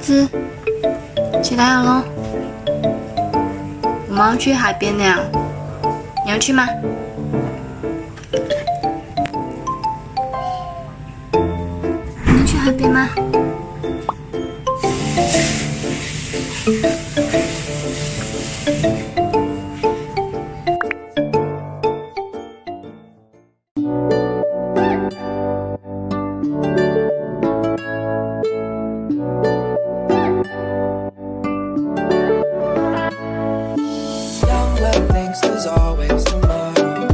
子，起来了咯，我们要去海边了，你要去吗？你要去海边吗？There's always tomorrow.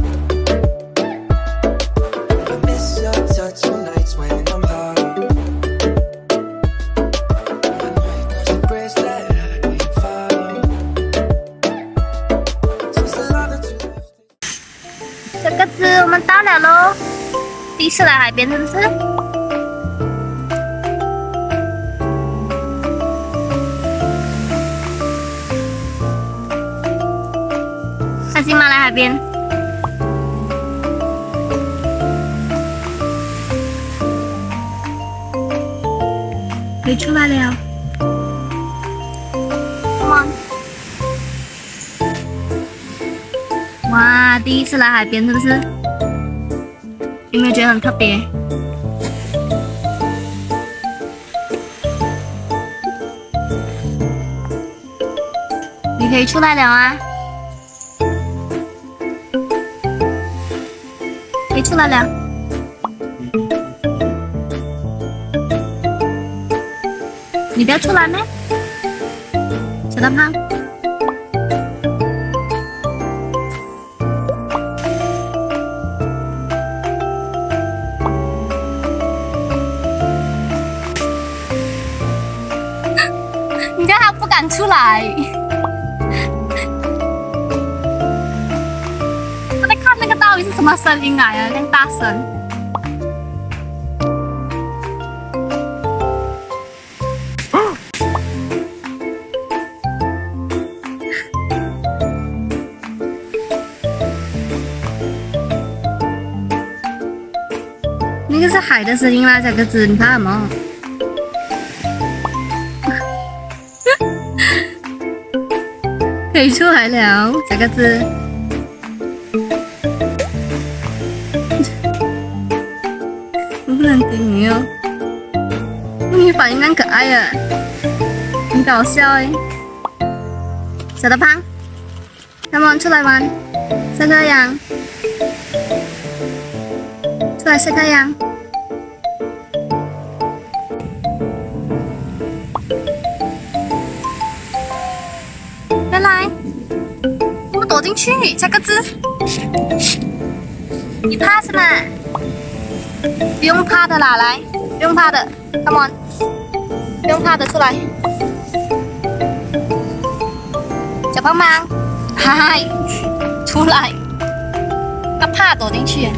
I miss your touch on nights when I'm hollow. I know you got a bridge that I can't follow. Since the love that you left. 小鸽子，我们到了喽！第一次来海边是不是？开心吗？来海边？可以出来了。Come on！ 哇，第一次来海边是不是？有没有觉得很特别？你可以出来了啊！可以出来了。你不要出来咩？小大胖。你看他不敢出来。他在看那个到底是什么声音来啊，那么大声。那个是海的声音啦，小鸽子，你怕什么？可以出来了，小鸽子。我不能顶你哦，你反应蛮可爱的，很搞笑哎。小大胖 ，come on 出来玩，晒太阳，出来晒太阳。来来，我们躲进去，小鸽子。你怕什么？不用怕的啦，来，不用怕的 ，come on， 不用怕的，出来。小胖胖，嗨，出来。他怕躲进去。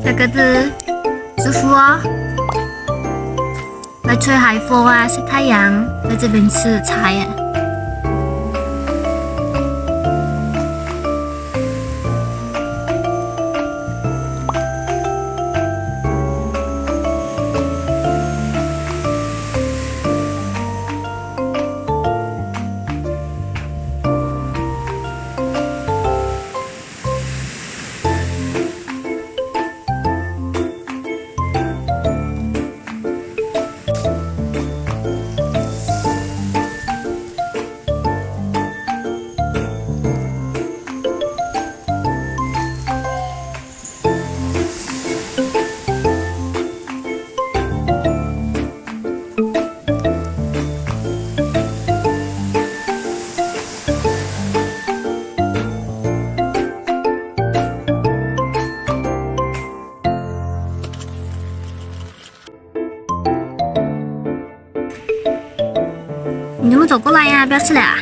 小鸽子，舒服哦。来吹海风啊，晒太阳，在这边吃菜啊。全部走过来呀，不要吃了啊！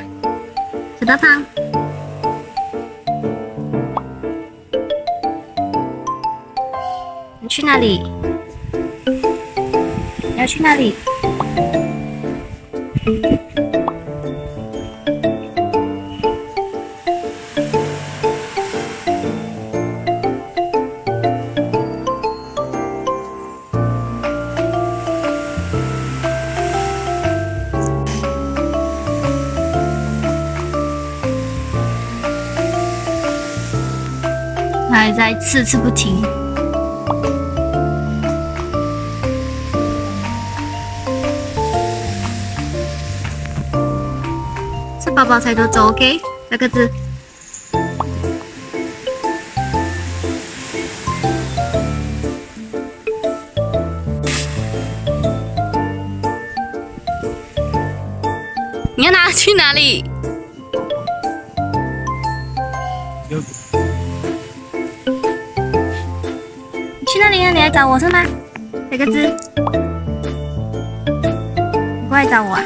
小大胖，你去哪里？你要去哪里？还在刺刺不停。吃饱饱才多走 ，OK？ 那个字。你要拿去哪里？去哪里呀？你来找我是吗？这个字，你过来找我啊！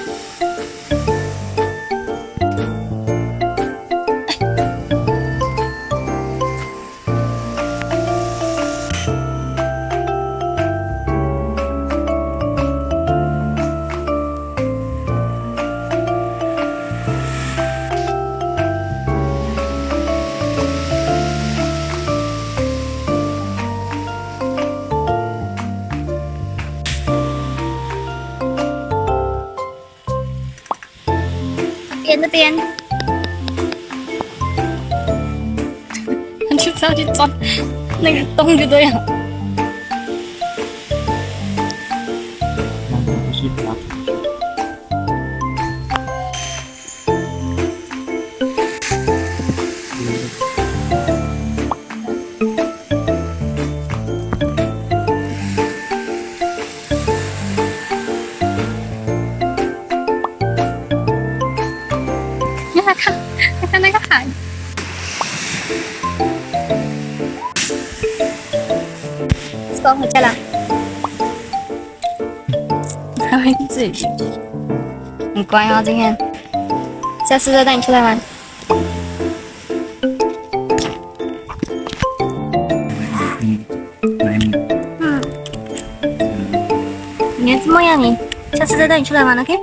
这边，就只要去钻那个洞就对了。看那个海，走回家了。他会自己去，很乖哦，今天。下次再带你出来玩。嗯，你还这么样你，下次再带你出来玩 ，OK？